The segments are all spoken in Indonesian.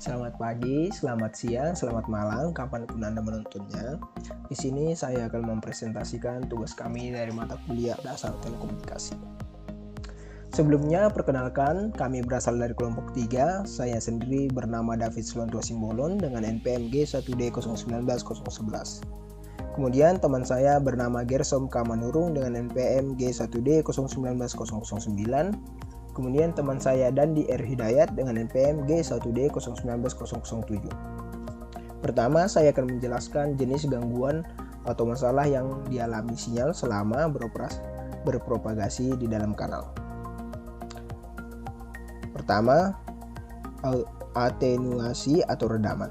Selamat pagi, selamat siang, selamat malam, kapanpun Anda menontonnya. Di sini saya akan mempresentasikan tugas kami dari mata kuliah dasar telekomunikasi. Sebelumnya, perkenalkan, kami berasal dari kelompok 3. Saya sendiri bernama David Slonto Simbolon dengan NPM G1D090011. Kemudian teman saya bernama Gersom Kamanurung dengan NPM G1D090009. Kemudian teman saya Dandi R. Hidayat dengan NPM G1D090007. Pertama, saya akan menjelaskan jenis gangguan atau masalah yang dialami sinyal selama berpropagasi di dalam kanal. Pertama, atenuasi atau redaman.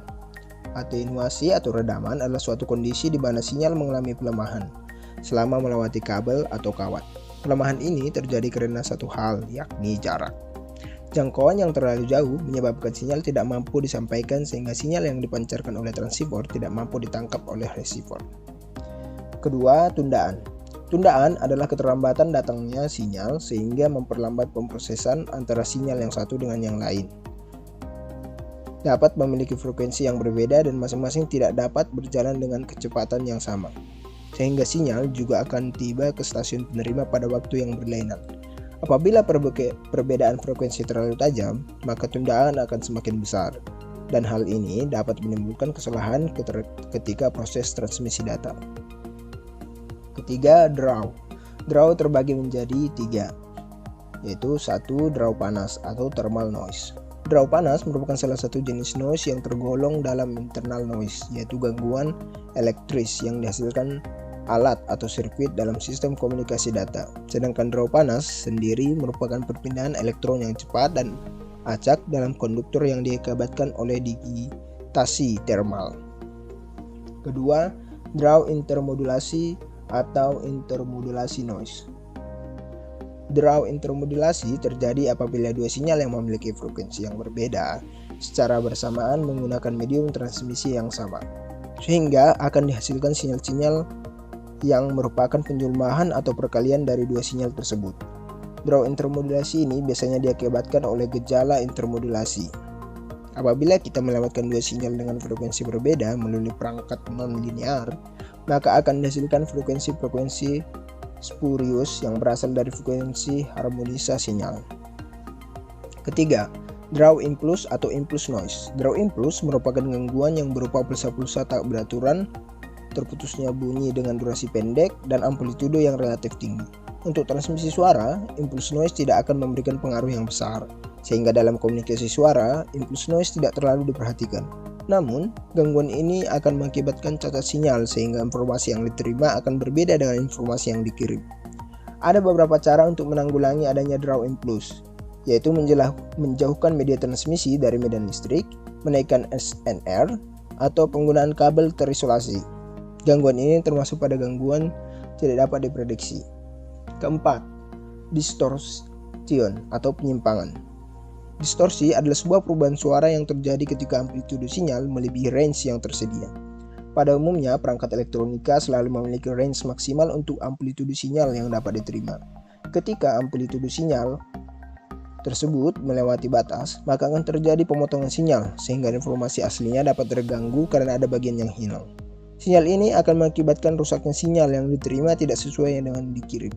Atenuasi atau redaman adalah suatu kondisi di mana sinyal mengalami pelemahan selama melewati kabel atau kawat. Pelemahan ini terjadi karena satu hal, yakni jarak. Jangkauan yang terlalu jauh menyebabkan sinyal tidak mampu disampaikan sehingga sinyal yang dipancarkan oleh transceiver tidak mampu ditangkap oleh receiver. Kedua, tundaan. Tundaan adalah keterlambatan datangnya sinyal sehingga memperlambat pemrosesan antara sinyal yang satu dengan yang lain. Dapat memiliki frekuensi yang berbeda dan masing-masing tidak dapat berjalan dengan kecepatan yang sama, sehingga sinyal juga akan tiba ke stasiun penerima pada waktu yang berlainan. Apabila perbedaan frekuensi terlalu tajam, maka tundaan akan semakin besar, dan hal ini dapat menimbulkan kesalahan ketika proses transmisi data. Ketiga, draw. Draw terbagi menjadi 3, yaitu 1. Draw panas atau thermal noise. Draw panas merupakan salah satu jenis noise yang tergolong dalam internal noise, yaitu gangguan elektris yang dihasilkan alat atau sirkuit dalam sistem komunikasi data. Sedangkan draw panas sendiri merupakan perpindahan elektron yang cepat dan acak dalam konduktor yang diakibatkan oleh digitasi thermal. Kedua, draw intermodulasi atau intermodulasi noise. Draw intermodulasi terjadi apabila dua sinyal yang memiliki frekuensi yang berbeda secara bersamaan menggunakan medium transmisi yang sama, sehingga akan dihasilkan sinyal-sinyal yang merupakan penjumlahan atau perkalian dari dua sinyal tersebut. Draw intermodulasi ini biasanya diakibatkan oleh gejala intermodulasi. Apabila kita melewatkan dua sinyal dengan frekuensi berbeda melalui perangkat non-linear, maka akan dihasilkan frekuensi-frekuensi spurious yang berasal dari frekuensi harmonisa sinyal. Ketiga, draw impulse atau impulse noise. Draw impulse merupakan gangguan yang berupa pulsa-pulsa tak beraturan, terputusnya bunyi dengan durasi pendek, dan amplitudo yang relatif tinggi. Untuk transmisi suara, impulse noise tidak akan memberikan pengaruh yang besar, sehingga dalam komunikasi suara, impulse noise tidak terlalu diperhatikan. Namun, gangguan ini akan mengakibatkan cacat sinyal sehingga informasi yang diterima akan berbeda dengan informasi yang dikirim. Ada beberapa cara untuk menanggulangi adanya draw impulse, yaitu menjauhkan media transmisi dari medan listrik, menaikkan SNR, atau penggunaan kabel terisolasi. Gangguan ini termasuk pada gangguan tidak dapat diprediksi. Keempat, distortion atau penyimpangan. Distorsi adalah sebuah perubahan suara yang terjadi ketika amplitudo sinyal melebihi range yang tersedia. Pada umumnya, perangkat elektronika selalu memiliki range maksimal untuk amplitudo sinyal yang dapat diterima. Ketika amplitudo sinyal tersebut melewati batas, maka akan terjadi pemotongan sinyal, sehingga informasi aslinya dapat terganggu karena ada bagian yang hilang. Sinyal ini akan mengakibatkan rusaknya sinyal yang diterima tidak sesuai dengan dikirim.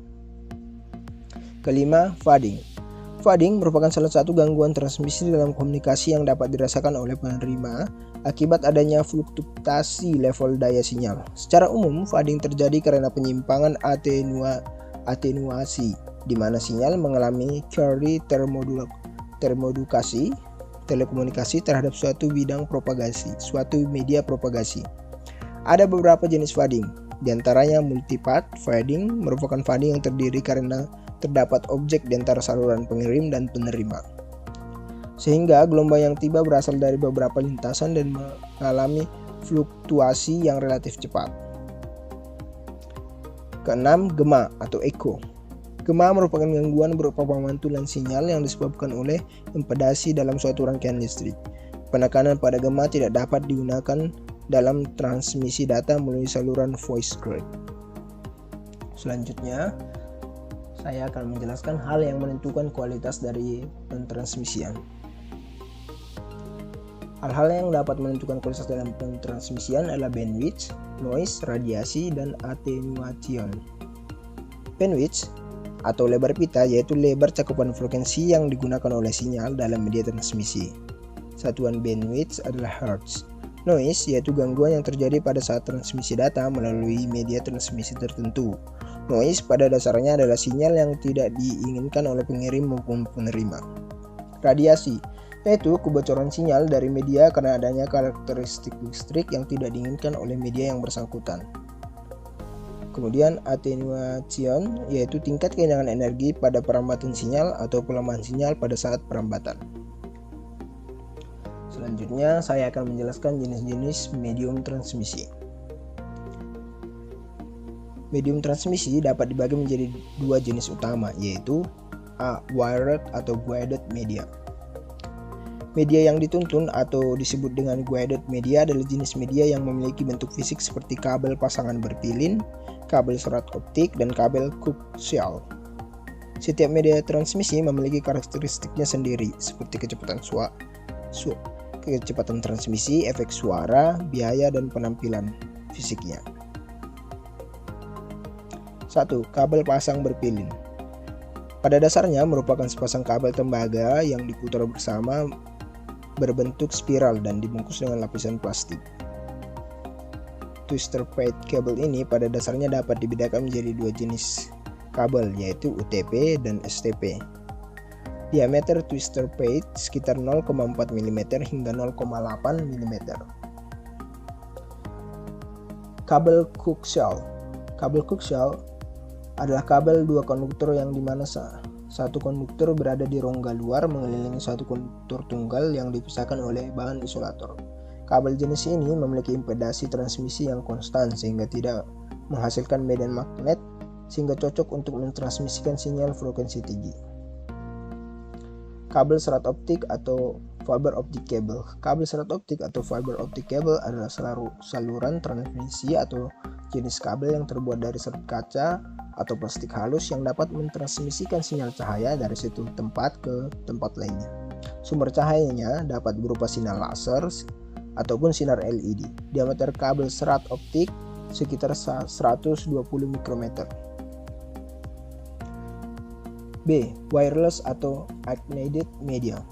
Kelima, fading. Fading merupakan salah satu gangguan transmisi dalam komunikasi yang dapat dirasakan oleh penerima akibat adanya fluktuasi level daya sinyal. Secara umum, fading terjadi karena penyimpangan atenuasi, di mana sinyal mengalami carry termodulasi telekomunikasi terhadap suatu bidang propagasi, suatu media propagasi. Ada beberapa jenis fading, diantaranya multipath fading merupakan fading yang terdiri karena terdapat objek di antara saluran pengirim dan penerima, sehingga gelombang yang tiba berasal dari beberapa lintasan dan mengalami fluktuasi yang relatif cepat. Keenam, gema atau echo. Gema merupakan gangguan berupa pemantulan sinyal yang disebabkan oleh impedasi dalam suatu rangkaian listrik. Penekanan pada gema tidak dapat digunakan dalam transmisi data melalui saluran voice grid. Selanjutnya, saya akan menjelaskan hal yang menentukan kualitas dari pentransmisian. Hal-hal yang dapat menentukan kualitas dalam pentransmisian adalah bandwidth, noise, radiasi, dan attenuation. Bandwidth atau lebar pita yaitu lebar cakupan frekuensi yang digunakan oleh sinyal dalam media transmisi. Satuan bandwidth adalah hertz. Noise yaitu gangguan yang terjadi pada saat transmisi data melalui media transmisi tertentu. Noise pada dasarnya adalah sinyal yang tidak diinginkan oleh pengirim maupun penerima. Radiasi yaitu kebocoran sinyal dari media karena adanya karakteristik listrik yang tidak diinginkan oleh media yang bersangkutan. Kemudian attenuation yaitu tingkat kehilangan energi pada perambatan sinyal atau pelemahan sinyal pada saat perambatan. Selanjutnya saya akan menjelaskan jenis-jenis medium transmisi. Medium transmisi dapat dibagi menjadi dua jenis utama, yaitu A. Wired atau guided media. Media yang dituntun atau disebut dengan guided media adalah jenis media yang memiliki bentuk fisik seperti kabel pasangan berpilin, kabel serat optik, dan kabel koaksial. Setiap media transmisi memiliki karakteristiknya sendiri, seperti kecepatan transmisi, efek suara, biaya, dan penampilan fisiknya. 1. Kabel pasang berpilin. Pada dasarnya merupakan sepasang kabel tembaga yang diputar bersama berbentuk spiral dan dibungkus dengan lapisan plastik. Twister paid kabel ini pada dasarnya dapat dibedakan menjadi dua jenis kabel, yaitu UTP dan STP. Diameter twister paid sekitar 0,4 mm hingga 0,8 mm. Kabel koaksial. Kabel koaksial adalah kabel dua konduktor yang dimana satu konduktor berada di rongga luar mengelilingi satu konduktor tunggal yang dipisahkan oleh bahan isolator. Kabel jenis ini memiliki impedasi transmisi yang konstan sehingga tidak menghasilkan medan magnet sehingga cocok untuk mentransmisikan sinyal frekuensi tinggi. Kabel serat optik atau fiber optic cable. Kabel serat optik atau fiber optic cable adalah saluran transmisi atau jenis kabel yang terbuat dari serat kaca atau plastik halus yang dapat mentransmisikan sinyal cahaya dari satu tempat ke tempat lainnya. Sumber cahayanya dapat berupa sinar laser ataupun sinar LED. Diameter kabel serat optik sekitar 120 mikrometer. B. Wireless atau activated media.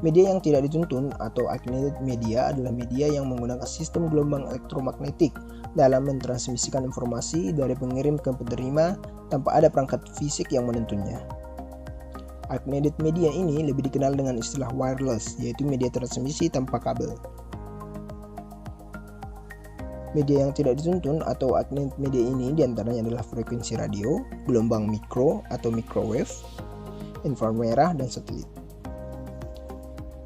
Media yang tidak dituntun atau activated media adalah media yang menggunakan sistem gelombang elektromagnetik dalam mentransmisikan informasi dari pengirim ke penerima tanpa ada perangkat fisik yang menuntunnya. Activated media ini lebih dikenal dengan istilah wireless, yaitu media transmisi tanpa kabel. Media yang tidak dituntun atau activated media ini diantaranya adalah frekuensi radio, gelombang mikro atau microwave, inframerah, dan satelit.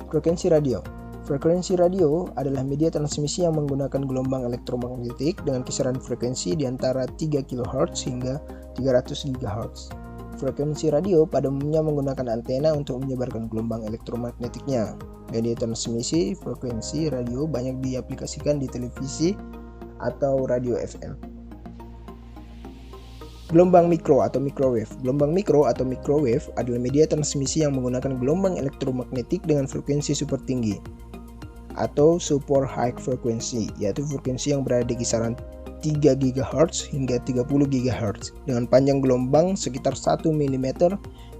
Frekuensi radio. Frekuensi radio adalah media transmisi yang menggunakan gelombang elektromagnetik dengan kisaran frekuensi di antara 3 kHz hingga 300 GHz. Frekuensi radio pada umumnya menggunakan antena untuk menyebarkan gelombang elektromagnetiknya. Media transmisi frekuensi radio banyak diaplikasikan di televisi atau radio FM. Gelombang mikro atau microwave. Gelombang mikro atau microwave adalah media transmisi yang menggunakan gelombang elektromagnetik dengan frekuensi super tinggi atau super high frequency, yaitu frekuensi yang berada di kisaran 3 GHz hingga 30 GHz dengan panjang gelombang sekitar 1 mm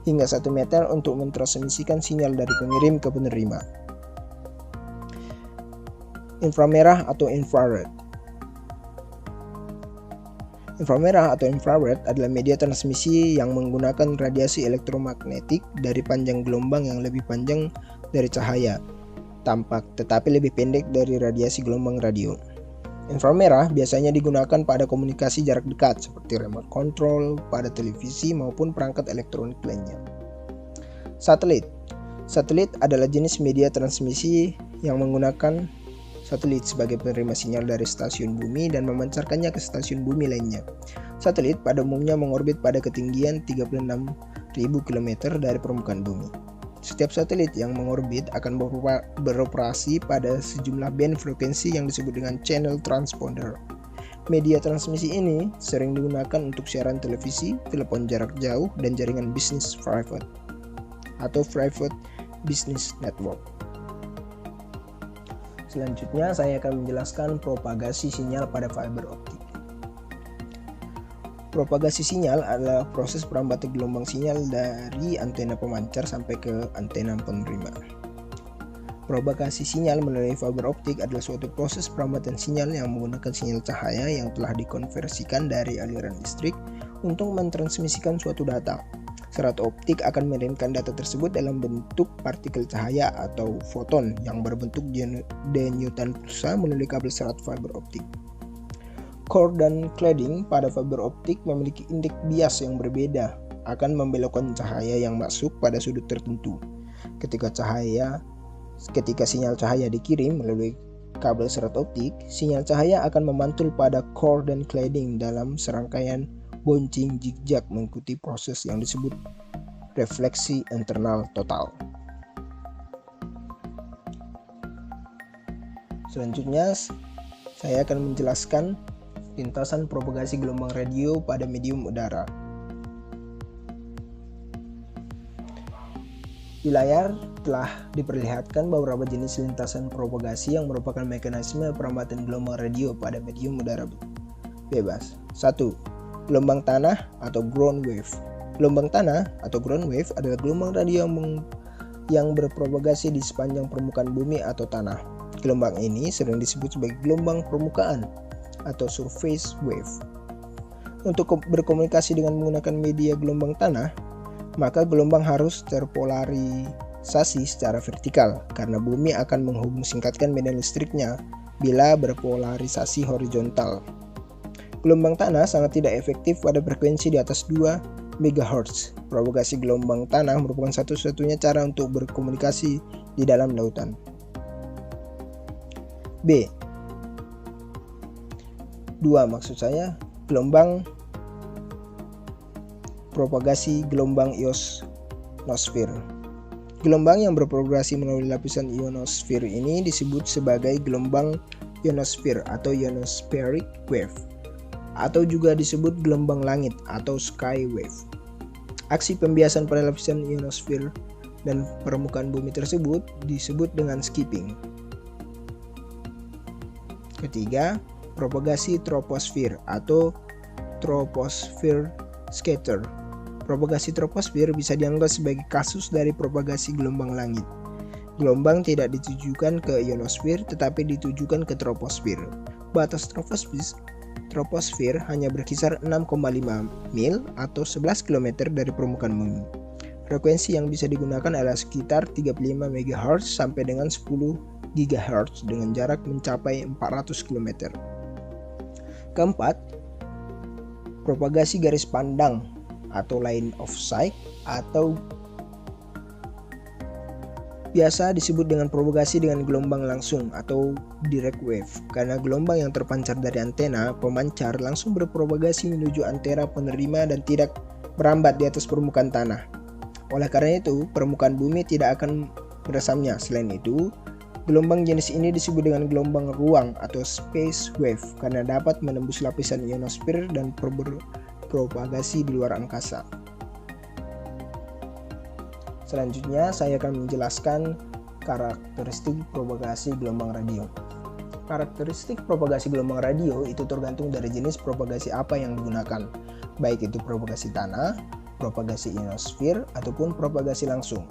hingga 1 meter untuk mentransmisikan sinyal dari pengirim ke penerima. Inframerah atau infrared. Inframerah atau infrared adalah media transmisi yang menggunakan radiasi elektromagnetik dari panjang gelombang yang lebih panjang dari cahaya tampak tetapi lebih pendek dari radiasi gelombang radio. Inframerah biasanya digunakan pada komunikasi jarak dekat seperti remote control pada televisi maupun perangkat elektronik lainnya. Satelit. Satelit adalah jenis media transmisi yang menggunakan satelit sebagai penerima sinyal dari stasiun bumi dan memancarkannya ke stasiun bumi lainnya. Satelit pada umumnya mengorbit pada ketinggian 36.000 km dari permukaan bumi. Setiap satelit yang mengorbit akan beroperasi pada sejumlah band frekuensi yang disebut dengan channel transponder. Media transmisi ini sering digunakan untuk siaran televisi, telepon jarak jauh, dan jaringan bisnis private atau private business network. Selanjutnya saya akan menjelaskan propagasi sinyal pada fiber optik. Propagasi sinyal adalah proses perambatan gelombang sinyal dari antena pemancar sampai ke antena penerima. Propagasi sinyal melalui fiber optik adalah suatu proses perambatan sinyal yang menggunakan sinyal cahaya yang telah dikonversikan dari aliran listrik untuk mentransmisikan suatu data. Serat optik akan mengirimkan data tersebut dalam bentuk partikel cahaya atau foton yang berbentuk denyutan pulsa melalui kabel serat fiber optik. Core dan cladding pada fiber optik memiliki indeks bias yang berbeda, akan membelokkan cahaya yang masuk pada sudut tertentu. Ketika sinyal cahaya dikirim melalui kabel serat optik, sinyal cahaya akan memantul pada core dan cladding dalam serangkaian bouncing zigzag mengikuti proses yang disebut refleksi internal total. Selanjutnya, saya akan menjelaskan lintasan propagasi gelombang radio pada medium udara. Di layar telah diperlihatkan beberapa jenis lintasan propagasi yang merupakan mekanisme perambatan gelombang radio pada medium udara bebas. 1. Gelombang tanah atau ground wave. Gelombang tanah atau ground wave adalah gelombang radio yang berpropagasi di sepanjang permukaan bumi atau tanah. Gelombang ini sering disebut sebagai gelombang permukaan atau surface wave. Untuk berkomunikasi dengan menggunakan media gelombang tanah, maka gelombang harus terpolarisasi secara vertikal karena bumi akan menghubung-singkatkan medan listriknya bila berpolarisasi horizontal. Gelombang tanah sangat tidak efektif pada frekuensi di atas 2 MHz. Propagasi gelombang tanah merupakan satu-satunya cara untuk berkomunikasi di dalam lautan. B. 2. Gelombang propagasi gelombang ionosfer. Gelombang yang berpropagasi melalui lapisan ionosfer ini disebut sebagai gelombang ionosfer atau ionospheric wave, atau juga disebut gelombang langit atau sky wave. Aksi pembiasan pada lapisan ionosfer dan permukaan bumi tersebut disebut dengan skipping. Ketiga, propagasi troposfer atau troposphere scatter. Propagasi troposfer bisa dianggap sebagai kasus dari propagasi gelombang langit. Gelombang tidak ditujukan ke ionosfer tetapi ditujukan ke troposfer. Batas troposfer hanya berkisar 6,5 mil atau 11 km dari permukaan bumi. Frekuensi yang bisa digunakan adalah sekitar 35 MHz sampai dengan 10 GHz dengan jarak mencapai 400 km. Keempat, propagasi garis pandang atau line of sight atau biasa disebut dengan propagasi dengan gelombang langsung atau direct wave karena gelombang yang terpancar dari antena pemancar langsung berpropagasi menuju antena penerima dan tidak merambat di atas permukaan tanah. Oleh karena itu, permukaan bumi tidak akan meresamnya. Selain itu, gelombang jenis ini disebut dengan gelombang ruang atau space wave karena dapat menembus lapisan ionosfer dan berpropagasi di luar angkasa. Selanjutnya saya akan menjelaskan karakteristik propagasi gelombang radio. Karakteristik propagasi gelombang radio itu tergantung dari jenis propagasi apa yang digunakan, baik itu propagasi tanah, propagasi ionosfer, ataupun propagasi langsung.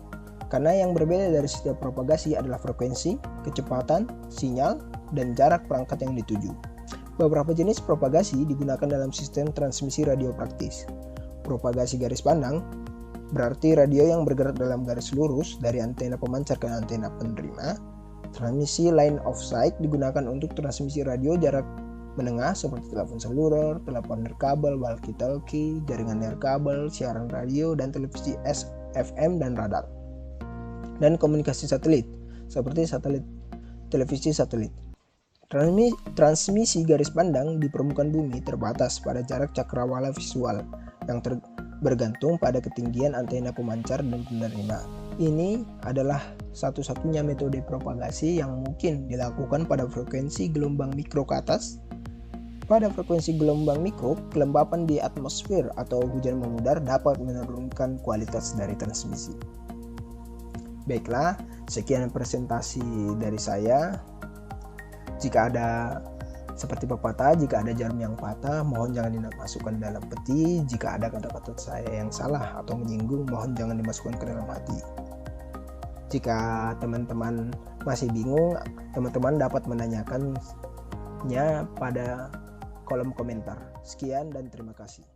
Karena yang berbeda dari setiap propagasi adalah frekuensi, kecepatan, sinyal, dan jarak perangkat yang dituju. Beberapa jenis propagasi digunakan dalam sistem transmisi radio praktis. Propagasi garis pandang berarti radio yang bergerak dalam garis lurus dari antena pemancar ke antena penerima. Transmisi line of sight digunakan untuk transmisi radio jarak menengah seperti telepon seluler, telepon nirkabel, walkie-talkie, jaringan nirkabel, siaran radio, dan televisi FM dan radar. Dan komunikasi satelit seperti televisi satelit. Transmisi garis pandang di permukaan bumi terbatas pada jarak cakrawala visual yang bergantung pada ketinggian antena pemancar dan penerima. Ini adalah satu-satunya metode propagasi yang mungkin dilakukan pada frekuensi gelombang mikro ke atas. Pada frekuensi gelombang mikro, kelembapan di atmosfer atau hujan memudar dapat menurunkan kualitas dari transmisi. Baiklah, sekian presentasi dari saya. Jika ada seperti pepatah, jika ada jarum yang patah, mohon jangan dimasukkan dalam peti. Jika ada kata-kata saya yang salah atau menyinggung, mohon jangan dimasukkan ke dalam hati. Jika teman-teman masih bingung, teman-teman dapat menanyakannya pada kolom komentar. Sekian dan terima kasih.